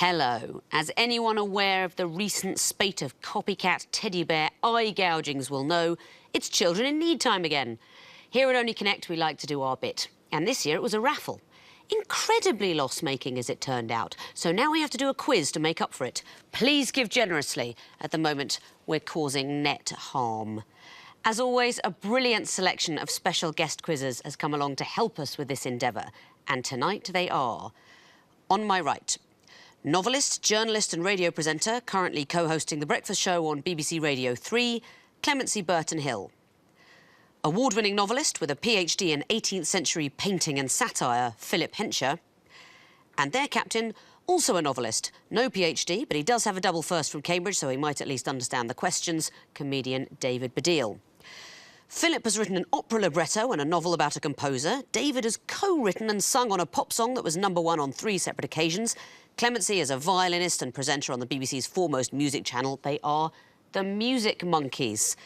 Hello. As anyone aware of the recent spate of copycat teddy bear eye gougings will know, it's Children in Need time again. Here at Only Connect, we like to do our bit. And this year it was a raffle. Incredibly loss-making, as it turned out. So now we have to do a quiz to make up for it. Please give generously. At the moment, we're causing net harm. As always, a brilliant selection of special guest quizzes has come along to help us with this endeavour. And tonight they are. On my right, novelist, journalist and radio presenter, currently co-hosting The Breakfast Show on BBC Radio 3, Clemency Burton-Hill. Award-winning novelist with a PhD in 18th century painting and satire, Philip Hensher. And their captain, also a novelist, no PhD, but he does have a double first from Cambridge, so he might at least understand the questions, comedian David Baddiel. Philip has written an opera libretto and a novel about a composer. David has co-written and sung on a pop song that was #1 on 3 separate occasions. Clemency is a violinist and presenter on the BBC's foremost music channel. They are the Music Monkeys.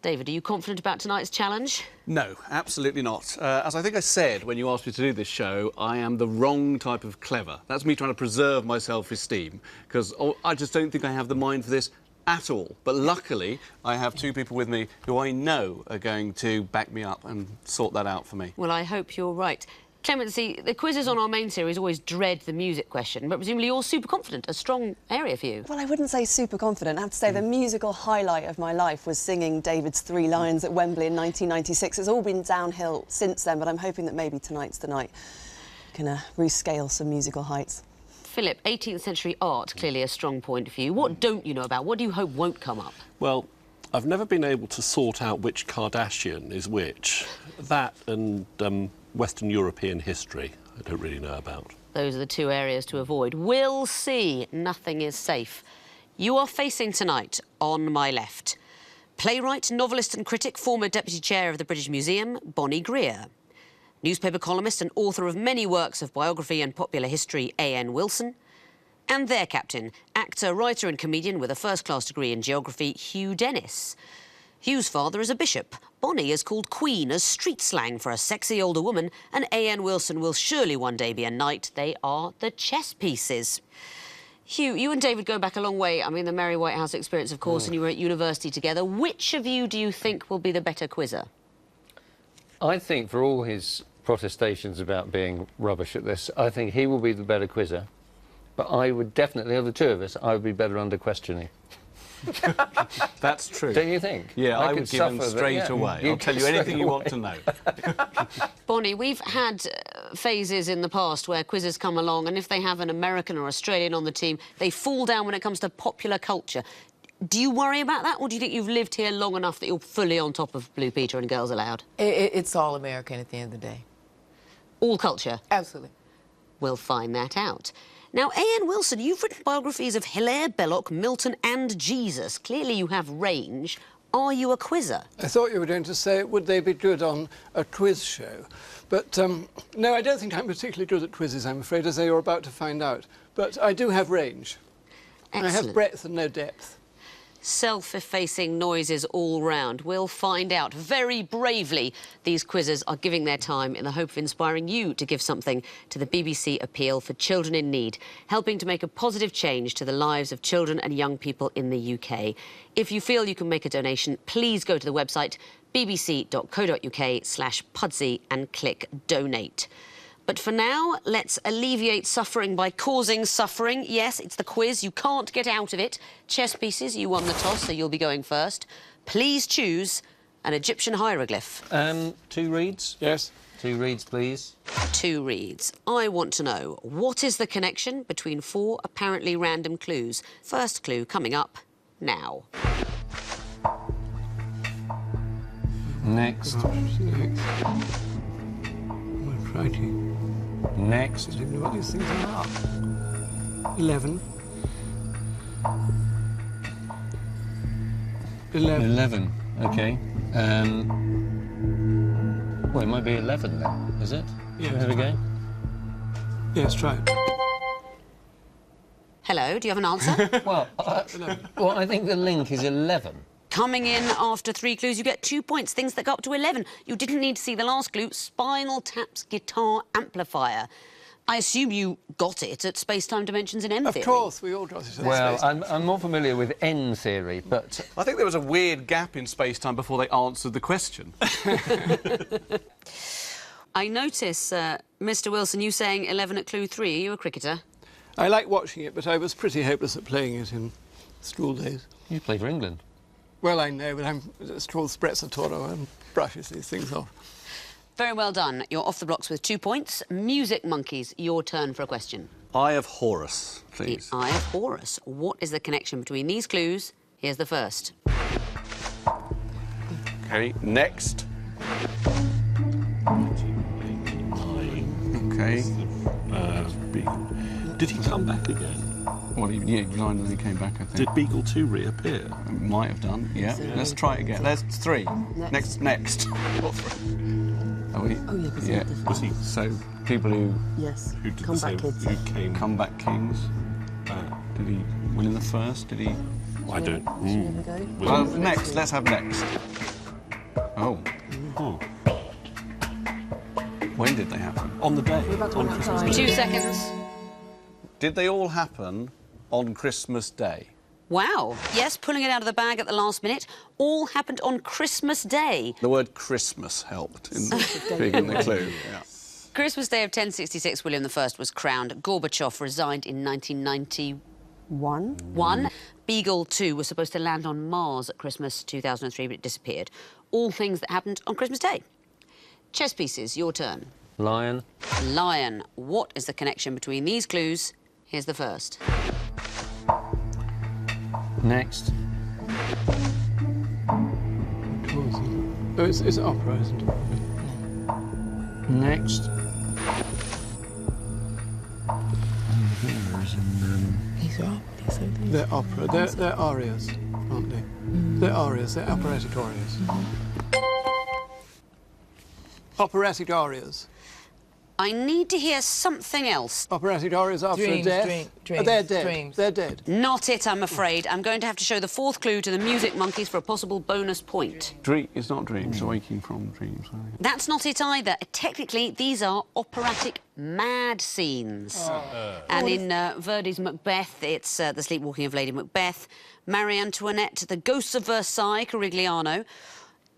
David, are you confident about tonight's challenge? No, absolutely not. As I think I said when you asked me to do this show, I am the wrong type of clever. That's me trying to preserve my self-esteem, because I just don't think I have the mind for this at all. But luckily, I have two people with me who I know are going to back me up and sort that out for me. Well, I hope you're right. Clemency, the quizzes on our main series always dread the music question, but presumably you're super confident, a strong area for you. Well, I wouldn't say super confident. I have to say the musical highlight of my life was singing David's 3 Lions at Wembley in 1996. It's all been downhill since then, but I'm hoping that maybe tonight's the night. Can rescale some musical heights. Philip, 18th century art, clearly a strong point for you. What don't you know about? What do you hope won't come up? Well, I've never been able to sort out which Kardashian is which. That and Western European history I don't really know about. Those are the two areas to avoid. We'll see. Nothing is safe. You are facing tonight, on my left, playwright, novelist and critic, former Deputy Chair of the British Museum, Bonnie Greer. Newspaper columnist and author of many works of biography and popular history, A.N. Wilson. And their captain, actor, writer and comedian with a first-class degree in geography, Hugh Dennis. Hugh's father is a bishop. Bonnie is called Queen as street slang for a sexy older woman, and A.N. Wilson will surely one day be a knight. They are the chess pieces. Hugh, you and David go back a long way. I mean, the Merry White House experience, of course, and you were at university together. Which of you do you think will be the better quizzer? I think, for all his protestations about being rubbish at this, I think he will be the better quizzer. But I would definitely, of the two of us, I would be better under questioning. That's true. Don't you think? Yeah, I would give him straight away. I'll tell you anything you want to know. Bonnie, we've had phases in the past where quizzes come along, and if they have an American or Australian on the team, they fall down when it comes to popular culture. Do you worry about that, or do you think you've lived here long enough that you're fully on top of Blue Peter and Girls Aloud? It's all American at the end of the day. All culture? Absolutely. We'll find that out. Now, A.N. Wilson, you've written biographies of Hilaire Belloc, Milton and Jesus. Clearly you have range. Are you a quizzer? I thought you were going to say, would they be good on a quiz show? But, no, I don't think I'm particularly good at quizzes, I'm afraid, as you're about to find out. But I do have range. Excellent. I have breadth and no depth. Self-effacing noises all round. We'll find out. Very bravely, these quizzes are giving their time in the hope of inspiring you to give something to the BBC appeal for children in need, helping to make a positive change to the lives of children and young people in the UK. If you feel you can make a donation, please go to the website bbc.co.uk/Pudsey and click Donate. But for now, let's alleviate suffering by causing suffering. Yes, it's the quiz. You can't get out of it. Chess pieces, you won the toss, so you'll be going first. Please choose an Egyptian hieroglyph. 2 reeds? Yes. 2 reeds, please. 2 reeds. I want to know, what is the connection between 4 apparently random clues? First clue coming up now. Next. Next. I don't know what these things are. 11. 11. OK. Well, it might be 11 then, is it? Yeah. Have a go? Yes, try it. Hello, do you have an answer? Well, I think the link is 11. Coming in after 3 clues, you get 2 points, things that go up to 11. You didn't need to see the last clue, Spinal Tap's guitar amplifier. I assume you got it at space-time dimensions in M theory. Of course, we all got it. Well, I'm more familiar with N theory, but... I think there was a weird gap in space-time before they answered the question. I notice, Mr Wilson, you saying 11 at clue 3. Are you a cricketer? I like watching it, but I was pretty hopeless at playing it in school days. You play for England. Well, I know, but I'm called Sprezzatura and brushes these things off. Very well done. You're off the blocks with 2 points. Music Monkeys, your turn for a question. Eye of Horus, please. The Eye of Horus. What is the connection between these clues? Here's the first. OK, next. OK. Did he come back again? Well, yeah, blind and he came back, I think. Did Beagle 2 reappear? Might have done, yeah. Let's try it again. There's 3. Next. What 3? Oh, yeah, because yeah. Was he... So, people who... Yes. Who did Comeback the same? Kids. Who came... Comeback Kings. Did he win in the first? Did he... I don't... Should we have a go? Well, next. Let's have next. Oh. Oh. When did they happen? On the day. about to On run out of Christmas time. Day. 2 seconds. Did they all happen on Christmas Day? Wow. Yes, pulling it out of the bag at the last minute. All happened on Christmas Day. The word Christmas helped in being in the clue. Yeah. Christmas Day of 1066, William I was crowned. Gorbachev resigned in 1991. Beagle 2 was supposed to land on Mars at Christmas 2003, but it disappeared. All things that happened on Christmas Day. Chess pieces, your turn. Lion. Lion. What is the connection between these clues? Here's the first. Next. Oh, it's opera, isn't it? Next. These are They're opera. They're arias, aren't they? They're arias. They're operatic arias. Operatic arias. I need to hear something else. Operatic arias after Dreams, a death. dreams, They're dead. dreams. They're dead. Not it, I'm afraid. I'm going to have to show the 4th clue to the Music Monkeys for a possible bonus point. It's not dreams, waking from dreams. That's not it either. Technically, these are operatic mad scenes. And in Verdi's Macbeth, it's The Sleepwalking of Lady Macbeth, Marie Antoinette, The Ghosts of Versailles, Corigliano.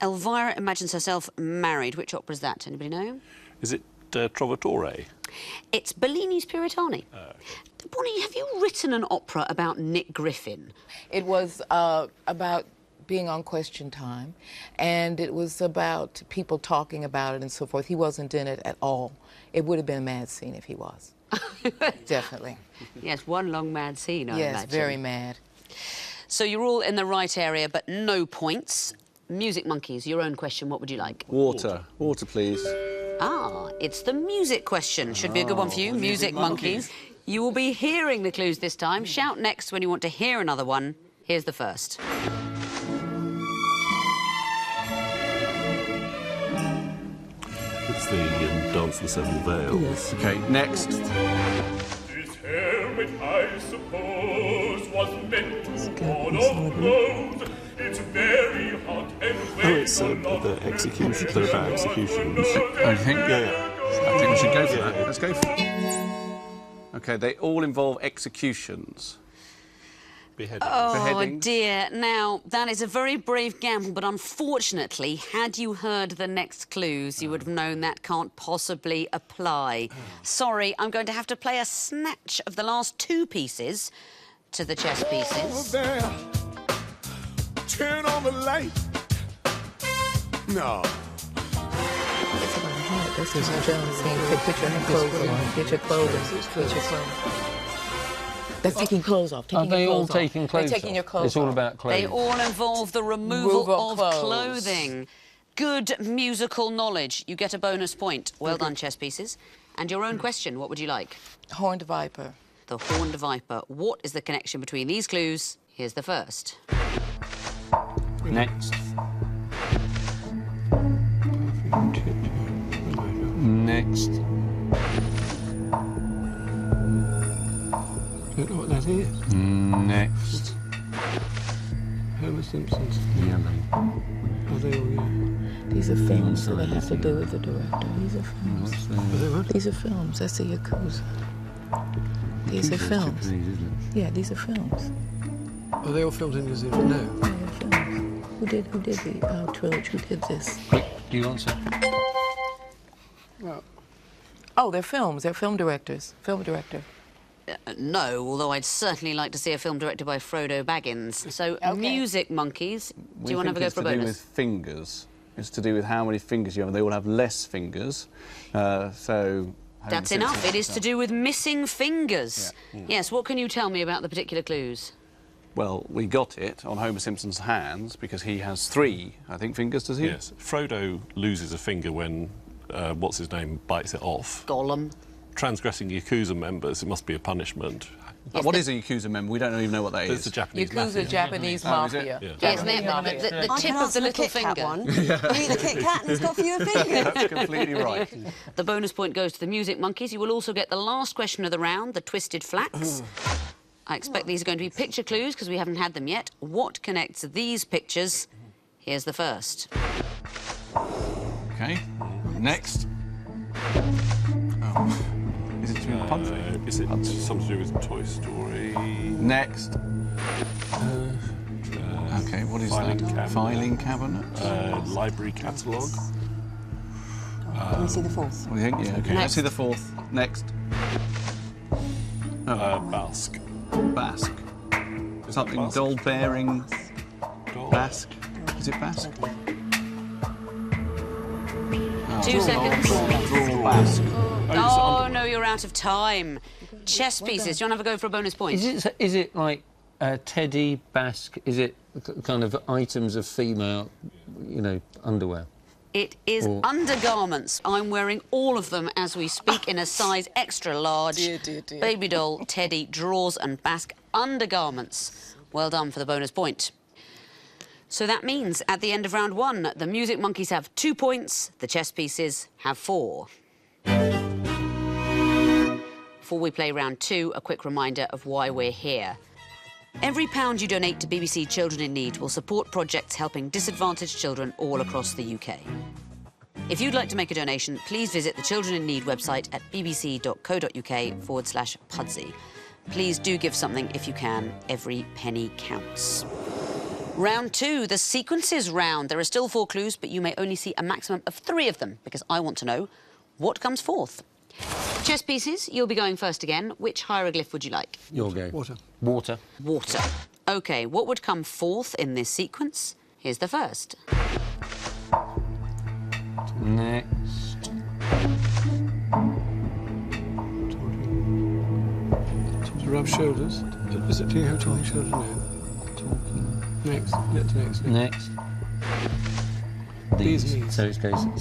Elvira imagines herself married. Which opera is that? Anybody know? Is it Trovatore? It's Bellini's Puritani. Bonnie, have you written an opera about Nick Griffin? It was about being on Question Time, and it was about people talking about it and so forth. He wasn't in it at all. It would have been a mad scene if he was. Definitely. Yes, one long mad scene, I Yes, imagine. very mad. So you're all in the right area, but no points. Music Monkeys, your own question, what would you like? Water, please. Ah, it's the music question. Should be a good one for you, Music Monkeys. You will be hearing the clues this time. Shout next when you want to hear another one. Here's the first. It's the Dance of the Seven Veils. OK, next. This helmet, I suppose, was meant to ward off blows. It's very hot and Oh, it's the execution. They're about executions. I think, Yeah. I think we should go for that. Let's go for it. OK, they all involve executions. Beheading. Oh, Beheadings. dear. Now, that is a very brave gamble, but unfortunately, had you heard the next clues, you would have known that can't possibly apply. Sorry, I'm going to have to play a snatch of the last 2 pieces to the chess pieces. There. Turn on the light. No. This is Jones saying, put your clothes on. Get your clothes on. Get your clothes. They're taking clothes off. Are they all taking clothes They're taking off? your clothes It's all off. about clothes. They all involve the removal Removal of of clothes. clothing. Good musical knowledge. You get a bonus point. Well done, chess pieces. And your own question, what would you like? Horned viper. The horned viper. What is the connection between these clues? Here's the first. Next. Next. Don't know what that is. Next. Homer Simpson's. Yellow. Are they all, yeah. The These are films that have to do with the director. These are films. These are films. That's the Yakuza. These are films. Japanese, isn't it? Yeah, these are films. Are they all filmed in New Zealand? No. Yeah, they're films. Who did the trilogy? Who did this? Quick, do you answer? Well, Oh, they're films. They're film directors. Film director. No, although I'd certainly like to see a film directed by Frodo Baggins. So, Music Monkeys, do you want to have a go for a It's to do bonus? with fingers. It's to do with how many fingers you have. They all have less fingers. So... That's enough. It is to do with missing fingers. Yeah. Yes, what can you tell me about the particular clues? Well, we got it on Homer Simpson's hands because he has 3, I think, fingers, does he? Yes. Frodo loses a finger when, what's his name, bites it off. Gollum. Transgressing Yakuza members, it must be a punishment. What is a Yakuza member? We don't even know what that It's is. the Japanese Yakuza, mafia. Japanese Oh, is it? mafia. Yeah. Yes, they have Japanese the mafia. tip of the little finger. One. You eat the Kit Kat and it's got fewer fingers. That's completely right. The bonus point goes to the Music Monkeys. You will also get the last question of the round, the Twisted Flats. I expect these are going to be picture clues because we haven't had them yet. What connects these pictures? Here's the first. OK. Next. Oh. Is it to do with Pudsey? Is it something to do with Toy Story? Next. OK, what is Filing that? cabinet. Filing cabinet. Library catalogue? Let me see the fourth. What do you think? Yeah, OK. Next. Let's see the fourth. Next. Basque. Basque. Something Basque. doll-bearing Doll. Basque. Is it Basque? 2 seconds. Draw Basque. Oh, no, you're out of time. Chess pieces. Do you want to have a go for a bonus point? Is it like teddy, basque? Is it kind of items of female, you know, underwear? It is Or- undergarments. I'm wearing all of them as we speak in a size extra large. Dear, dear, dear. Baby doll, teddy, drawers and basque undergarments. Well done for the bonus point. So that means at the end of round 1, the Music Monkeys have 2 points, the chess pieces have 4. Before we play round 2, a quick reminder of why we're here. Every £1 you donate to BBC Children in Need will support projects helping disadvantaged children all across the UK. If you'd like to make a donation, please visit the Children in Need website at bbc.co.uk/Pudsey. Please do give something if you can. Every penny counts. Round 2, the sequences round. There are still 4 clues, but you may only see a maximum of 3 of them, because I want to know what comes forth. Chess pieces, you'll be going first again. Which hieroglyph would you like? Your go. Water. Water. Water. OK, what would come forth in this sequence? Here's the first. Next. To rub shoulders. Is it do you have talking shoulders now? Next. Next. Next. These knees. So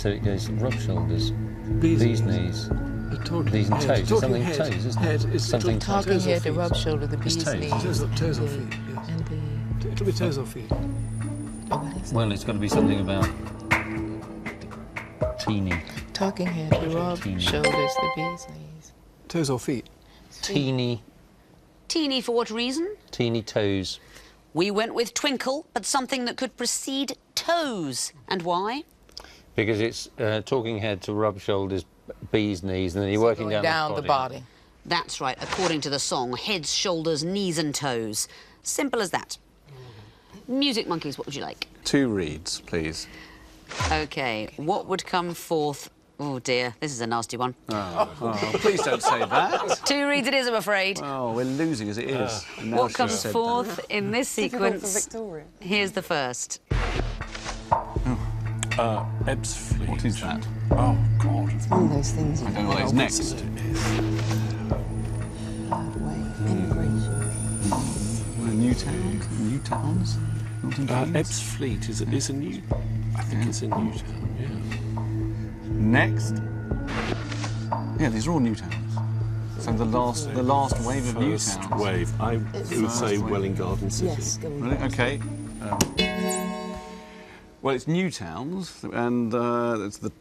it goes rub shoulders. These These knees. knees. The talking These and head. toes. It's Talking something head. toes, isn't it? Head is Something Talking toes or head, the feet. rub shoulder, the bee's toes. knees. Toes or feet, yes. And the... It'll be toes or feet. Oh, what is Well, it's got to be something about teeny, Talking head, the rub Teeny. shoulders, the bee's knees. Toes or feet. teeny Teeny for what reason? toes. We went with twinkle, but something that could precede toes. And why? Because it's talking head to rub shoulders, bee's knees, and then you're working Going down the body. That's right, according to the song, heads, shoulders, knees and toes. Simple as that. Music Monkeys, what would you like? 2 reeds, please. OK, what would come forth... Oh, dear, this is a nasty one. Oh, please don't say that. 2 reeds it is, I'm afraid. Oh, we're losing as it is. And now What she's comes said forth in this Difficult for sequence? Victoria. Here's the first. Ebbs Fleet. That. What is that? Oh, God. One of those things you I don't know what is next. third wave, immigration. New towns? Milton Keynes? Ebbs Fleet is a new... I think it's in Newtown, yeah. Next. Yeah, these are all new towns. So the last wave of new First towns. wave. I would say Welling Garden City. Yes, go on. Really? OK. Well, it's new towns, and it's the,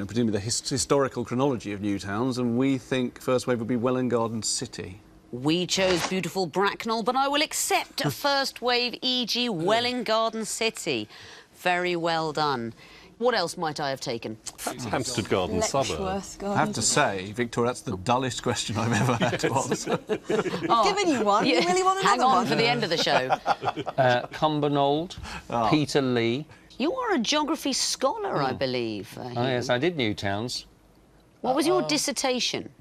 presumably the historical chronology of new towns, and we think first wave would be Welling Garden City. We chose beautiful Bracknell, but I will accept a first wave, e.g. Welling Garden City. Very well done. What else might I have taken? Hampstead Garden suburb. Letchworth Garden. I have to say, Victoria, that's the dullest question I've ever had to answer. Giving you one. You really want another Hang on one? for the end of the show. Cumbernauld, Peter Lee. You are a geography scholar, I believe. Oh, yes, I did Newtowns. What was your dissertation?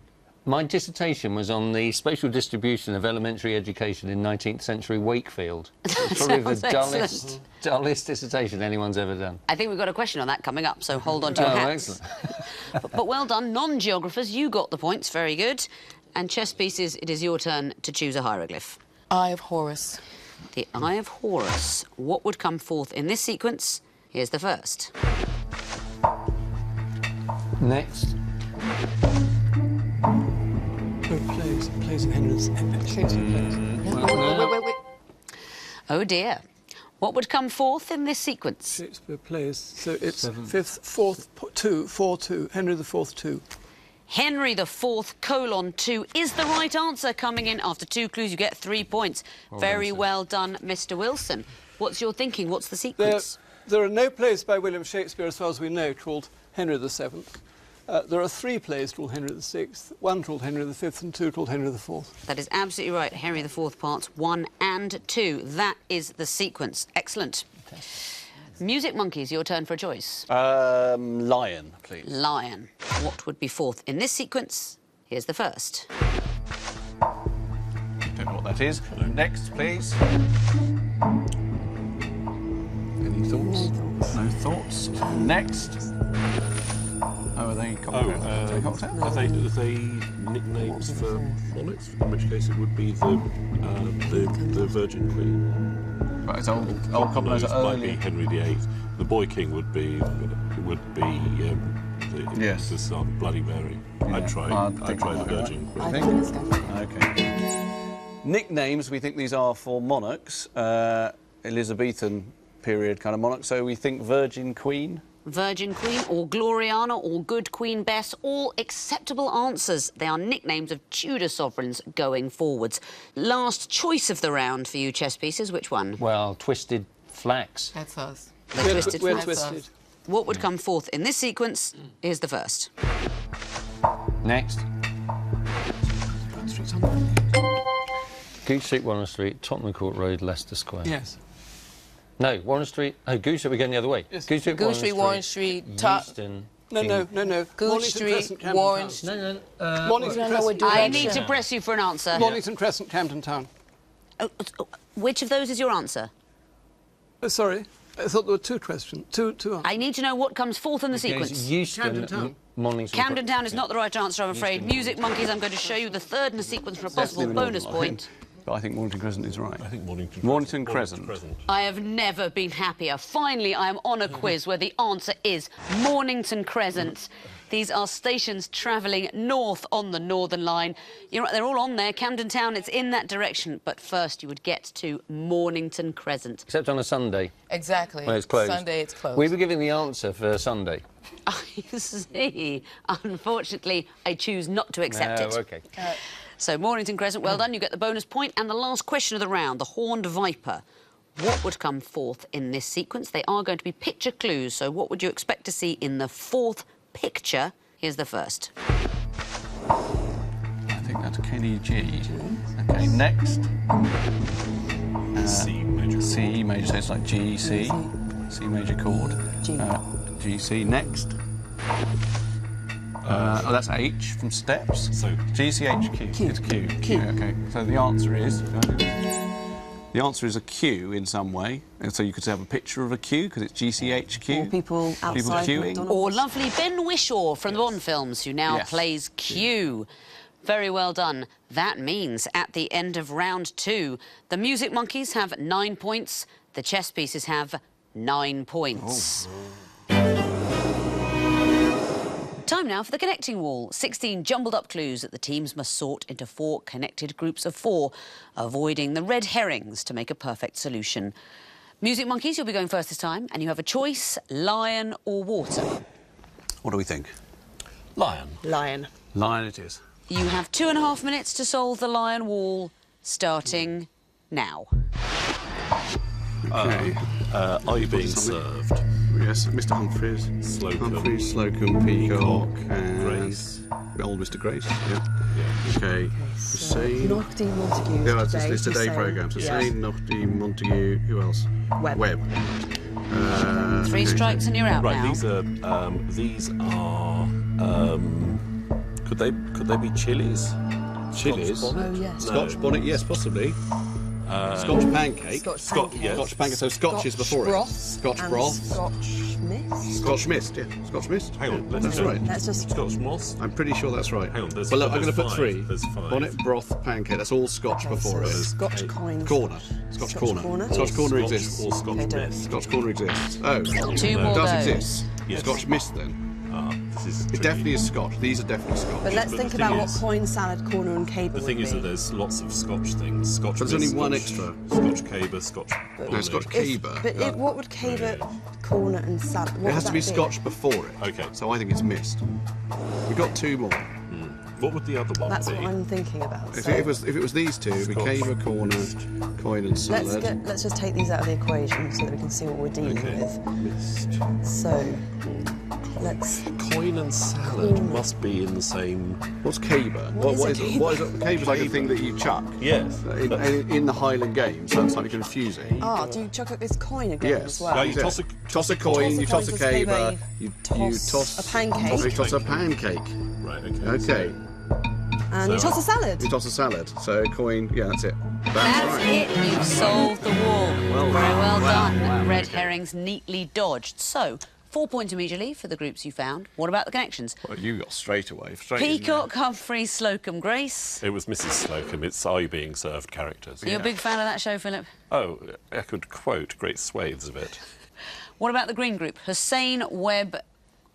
My dissertation was on the spatial distribution of elementary education in 19th century Wakefield. It's probably the Sounds dullest dissertation anyone's ever done. I think we've got a question on that coming up, so hold on to your hats. Excellent. But well done, non-geographers, you got the points, very good. And chess pieces, it is your turn to choose a hieroglyph. Eye of Horus. The Eye of Horus. What would come forth in this sequence? Here's the first. Next. Plays of Henry Wait. Oh dear. What would come forth in this sequence? Shakespeare plays. So it's 5th, 4th, 2, 4, 2. Henry IV, 2. Henry IV, colon 2 is the right answer. Coming in after 2 clues, you get 3 points. Very well done, Mr. Wilson. What's your thinking? What's the sequence? There are no plays by William Shakespeare, as far as we know, called Henry VII. There are 3 plays called Henry VI, 1 called Henry V, and 2 called Henry IV. That is absolutely right. Henry IV, parts 1 and 2. That is the sequence. Excellent. Music Monkeys, your turn for a choice. Lion, please. Lion. What would be forth in this sequence? Here's the first. Don't know what that is. Next, please. Any thoughts? No thoughts. Next. Oh, are they cocktails? Are they nicknames for monarchs? In which case it would be the Virgin Queen. Right, it's old Cocktails cocktails might be early. Henry VIII. The Boy King would be Yes. the son, Bloody Mary. I'd try the Virgin Queen. I think let's go for it. Okay. Nicknames, we think these are for monarchs, Elizabethan period kind of monarchs, so we think Virgin Queen. Virgin Queen or Gloriana or Good Queen Bess, all acceptable answers. They are nicknames of Tudor sovereigns going forwards. Last choice of the round for you chess pieces, which one? Well, Twisted Flax. That's us. The Twisted We're Flax. twisted. What would come forth in this sequence? Here's the first. Next. Goose Street, Warren Street, Tottenham Court Road, Leicester Square. Yes. No, Warren Street. Oh, Goose Street, we're going the other way. Yes. Goose Street, Goose Street, Warren Street, Euston. No. Goose Mornington Street, Crescent, Camden Warren Town. Street. No. Mornington No, we're Crescent. doing I that. need to press you for an answer. Mornington Crescent, Camden Town. Which of those is your answer? Sorry, I thought there were 2 questions. Two answers. I need to know what comes forth in the sequence. Euston, Camden Town. Mornington. Camden Town is not the right answer, I'm afraid. Music Monkeys, I'm going to show you the third in the sequence for a possible bonus point. But I think Mornington Crescent is right. I think Mornington Crescent. I have never been happier. Finally, I am on a quiz where the answer is Mornington Crescent. These are stations travelling north on the Northern Line. You're right, they're all on there. Camden Town, it's in that direction. But first, you would get to Mornington Crescent. Except on a Sunday. Exactly. When it's closed. Sunday, it's closed. We were giving the answer for Sunday. I see. Unfortunately, I choose not to accept it. OK. So, Mornington Crescent, well done. You get the bonus point. And the last question of the round, the Horned Viper. What would come forth in this sequence? They are going to be picture clues. So what would you expect to see in the fourth picture? Here's the first. I think that's Kenny G. OK, next. C major. C major, so it's like G, C. C major chord. G. G, C. Next. Oh, that's H from Steps. So G, C, H, Q. It's Q. Q. OK, so the answer is... The answer is a queue in some way. And so you could have a picture of a queue because it's GCHQ. Or people outside queuing. McDonald's. Or lovely Ben Whishaw from the Bond films, who now Yes. plays Q. Very well done. That means at the end of round 2, the Music Monkeys have 9 points, the chess pieces have 9 points. Time now for the connecting wall. 16 jumbled up clues that the teams must sort into 4 connected groups of 4, avoiding the red herrings to make a perfect solution. Music Monkeys, you'll be going first this time, and you have a choice, lion or water. What do we think? lion. Lion. Lion it is. You have 2.5 minutes to solve the lion wall, starting now. OK. Are you being served? Yes, Mr. Humphreys. Slocum, Peacock, and Grace. Old Mr. Grace. Yeah. Okay. Hussein. Nocti, Montague. Yeah, that's today, it's today Hussein. programmes. Yeah. Hussein, Nocti, Montague. Who else? Webb. Three okay. strikes and you're out Right, now. these are. Could they be chilies? Chilies. Scotch bonnet? Oh, yes. Scotch bonnet, yes, possibly. Scotch pancake. Scotch pancake. Yeah, Scotch pancake. So Scotch is before broth it. Scotch and broth. Scotch mist. Scotch mist. Yeah, Scotch mist. Hang on, let's That's do it. right. Let's just. Scotch moss. I'm pretty sure that's right. Hang on, there's- well, look, I'm there's going to put five. 3. There's 5. Bonnet, broth, pancake. That's all Scotch before it. Scotch coin. Corner. Scotch corner. Scotch corner Scotch exists. or Scotch Okay, do it. mist. Scotch corner exists. Oh, Two more does goes. exist. Yes. Scotch mist then. This is It tricky. definitely is Scotch. These are definitely Scotch. But let's But think the about thing what is- coin, salad, corner, and cable The thing would is be. that there's lots of Scotch things. Scotch But there's mist, only one Scotch- extra. Scotch caber, Scotch. No, bonnet. Scotch caber. But what would caber, corner, and salad? What It has would to be that Scotch before it. Okay. So I think it's mist. We've got 2 more. What would the other one That's be? what I'm thinking about. If So it was these 2, it'd be Scotch. caber, corner, coin, and salad. let's just take these out of the equation so that we can see what we're dealing Okay. with. Mist. So let's. Coin and salad must be in the same. What's caber? What is a it? caber? What is it? Caber's like a thing that you chuck. Yes. In the Highland Games, so it's slightly confusing. Do you chuck up this coin again Yes. as well? Yeah, you Yeah. toss a Toss a coin, you toss a toss a caber, caber, you you toss toss a pancake. You toss a pancake. Right. Okay. Okay. And you So- toss a salad. You toss a salad. So coin, yeah, that's it. That's right. it. You've solved the wall. Very well Wow. done. Wow. Red Okay. herrings neatly dodged. So, 4 points immediately for the groups you found. What about the connections? Well, you got straight away. Straight in there. Peacock, Humphreys, Slocum, Grace. It was Mrs. Slocum. It's Are You Being Served characters. You're a big fan of that show, Philip. Oh, I could quote great swathes of it. What about the green group? Hussein, Webb,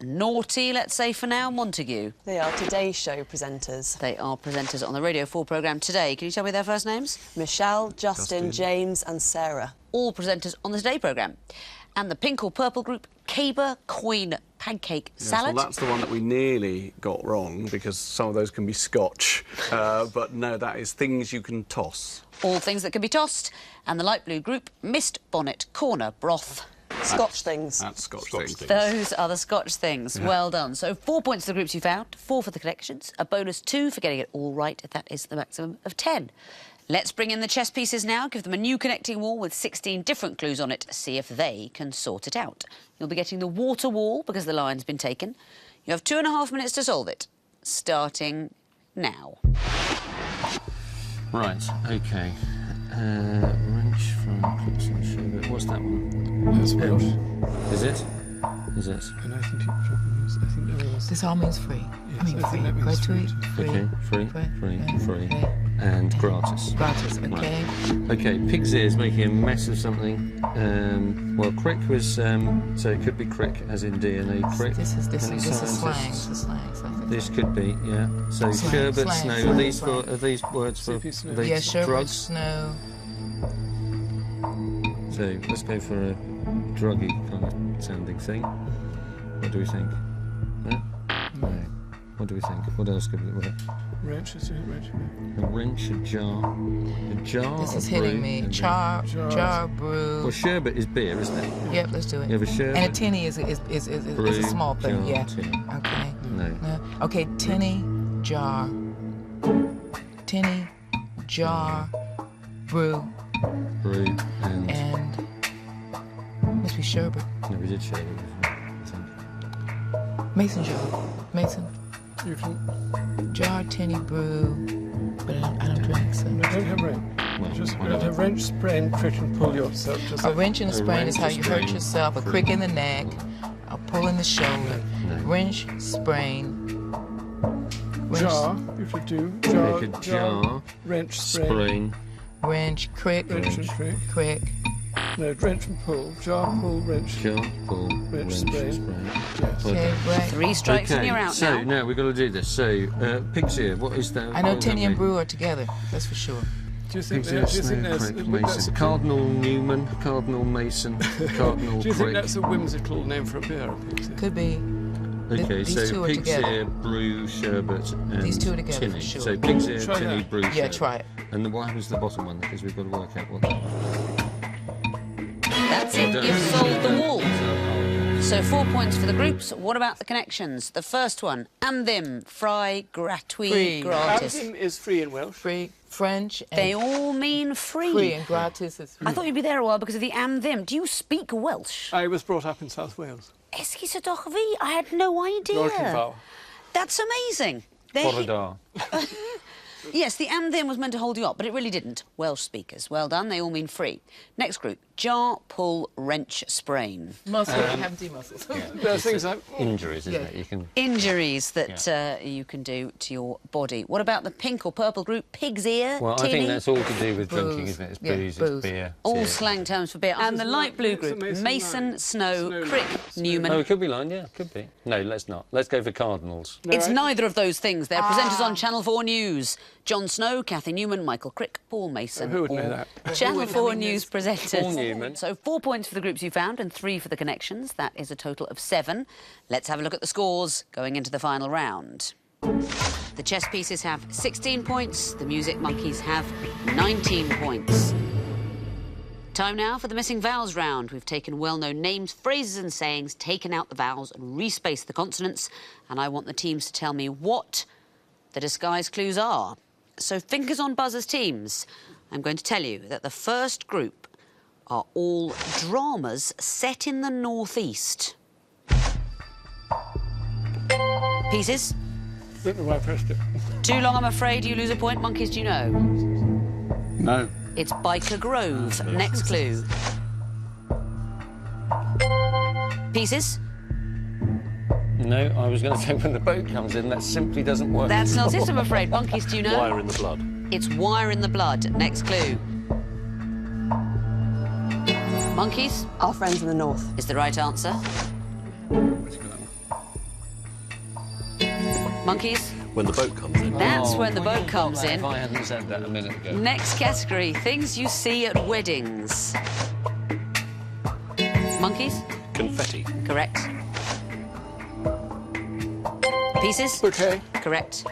Naughty, let's say for now, Montague. They are Today Show presenters. They are presenters on the Radio 4 programme Today. Can you tell me their first names? Michelle, Justin, James, and Sarah. All presenters on the Today programme. And the pink or purple group, caber, coin, pancake, Yes, salad. well, that's the one that we nearly got wrong because some of those can be Scotch. But no, that is things you can toss. All things that can be tossed. And the light blue group, mist, bonnet, corner, broth. Scotch things. That's Scotch, Scotch things. things. Those are the Scotch things. Well done. So 4 points for the groups you found, 4 for the collections, a bonus 2 for getting it all right. That is the maximum of 10. Let's bring in the chess pieces now, give them a new connecting wall with 16 different clues on it, see if they can sort it out. You'll be getting the water wall because the line's been taken. You have 2.5 minutes to solve it, starting now. Right, OK. Wrench from Cooks and Sherbet. What's that one? That's Welsh. Is it? Is it? And I think it probably was. I think there was. This all means free. Yes, I mean, I free. think that means Gratuit, free. free. OK, free. Okay. And gratis. Gratis, okay. OK, Pig's Ear's making a mess of something. Well, crick was, so it could be crick, as in DNA crick. This is Any slang. scientists? This is slang. So I think This could be, yeah. So Slang, sherbet, slang, snow. slang, Are these slang. are these words for Sippy snow. are these yeah, sherbet, drugs? snow. So let's go for a druggy kind of sounding thing. What do we think? No? No. What do we think? What else could we? Wrench, is it wrench? A wrench, a jar, This a is hitting brew, me. and Jar, Jar. brew. Well, sherbet is beer, isn't it? Yep, let's do it. You have a sherbet. And a tinny is Brew, a small thing. jar, Yeah. tin. Okay. No. No. Okay, tinny, jar. Tinny, jar, brew, Brew and must be sherbet. no, we did sherbet. I think. Mason jar. Mason You can. jar, tinny, brew. But I don't drink, so. No, don't have wrench. Well, Just why not? a wrench, sprain, crick, and pull yourself. Just A like wrench and a A sprain is wrench, how a you hurt sprain, yourself. A crick in the neck, a pull in the shoulder. No. Wrench, sprain. Wrench, jar. You should do jar. Make a jar, Wrench, sprain. sprain, wrench, crick, Wrench and crick. crick. No, wrench and pull. Jar, pull, wrench. jar, pull, Wrench, wrench, sprain. sprain. Yes. Okay, right. 3 strikes and you're out so now. we've got to do this. So, Pig's Ear, what is that? I know what does that tinny and mean? brew are together. That's for sure. Do you think Pig's that- Ear, do you think Snow, that's Crick, that's Mason. a- Cardinal Newman, Cardinal Mason, Cardinal Do you think Crick. that's a whimsical name for a beer? a Pig's Ear? Could be. Okay, these so two are Pig's together. Ear, Brew, Sherbet, and These two are together tinny. for sure. So Pig's Ear, Try Tinny, that. Brew, Yeah, Sherbet. try it. And then what happens to the bottom one? Because we've got to work out what that That's it. You've solved the wall. So 4 points for the groups. What about the connections? The first one, anthem, free, gratuit, Free. gratis. Anthem is free in Welsh. Free, French, and They all mean free. free and gratis is free. I thought you'd be there a while because of the anthem. Do you speak Welsh? I was brought up in South Wales. Esgis y doch fi? I had no idea. York. That's amazing. There he- Corridor. Yes, the anthem was meant to hold you up, but it really didn't. Welsh speakers, well done. They all mean free. Next group, jar, pull, wrench, sprain. Muscle, empty muscles. There are things like... Injuries, isn't it? You can... Injuries that you can do to your body. What about the pink or purple group? Pig's ear, Well, I tinny? think that's all to do with drinking, Booze. isn't it? It's Yeah, booze, booze. it's beer. All it's- slang terms for beer. And the light blue It's a group, Mason Mason, line. Snow, Snow Crick, line. Newman. Oh, it could be line, yeah, could be. No, let's not. Let's go for Cardinals. It's I- neither of those things. They're presenters on Channel 4 News. Jon Snow, Cathy Newman, Michael Crick, Paul Mason. Who would know all that? Channel 4 News presenters. Paul Newman. So 4 points for the groups you found and 3 for the connections. That is a total of 7. Let's have a look at the scores going into the final round. The chess pieces have 16 points. The music monkeys have 19 points. Time now for the missing vowels round. We've taken well-known names, phrases and sayings, taken out the vowels and respaced the consonants. And I want the teams to tell me what the disguise clues are. So fingers on buzzers, teams. I'm going to tell you that the first group are all dramas set in the northeast. Pieces? Don't know why I pressed it. Too long, I'm afraid. You lose a point. Monkeys, do you know? No. It's Biker Grove. Next clue. Pieces? No, I was going to say when the boat comes in, that simply doesn't work. That's not it, I'm afraid. Monkeys, do you know? Wire in the blood. It's wire in the blood. Next clue. Monkeys Our friends in the north. is the right answer. Monkeys, When the boat comes in. that's Oh, when the well, boat you comes got that in. If I hadn't said that a minute ago. Next category, things you see at weddings. Monkeys, Confetti. correct. Pieces, Bouquet. correct.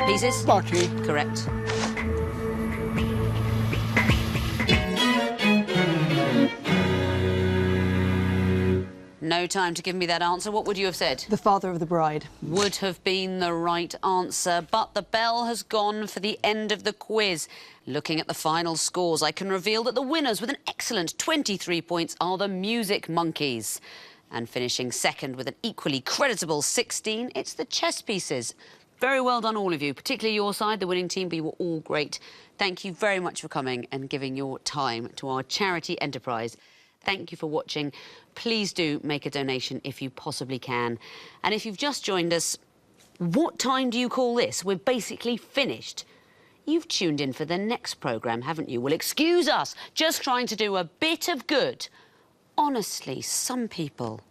Pieces, Party. correct. No time to give me that answer. What would you have said? The father of the bride. Would have been the right answer, but the bell has gone for the end of the quiz. Looking at the final scores, I can reveal that the winners with an excellent 23 points are the Music Monkeys. And finishing second with an equally creditable 16, it's the Chess Pieces. Very well done, all of you, particularly your side, the winning team, but you were all great. Thank you very much for coming and giving your time to our charity enterprise. Thank you for watching. Please do make a donation if you possibly can. And if you've just joined us, what time do you call this? We're basically finished. You've tuned in for the next programme, haven't you? Well, excuse us, just trying to do a bit of good. Honestly, some people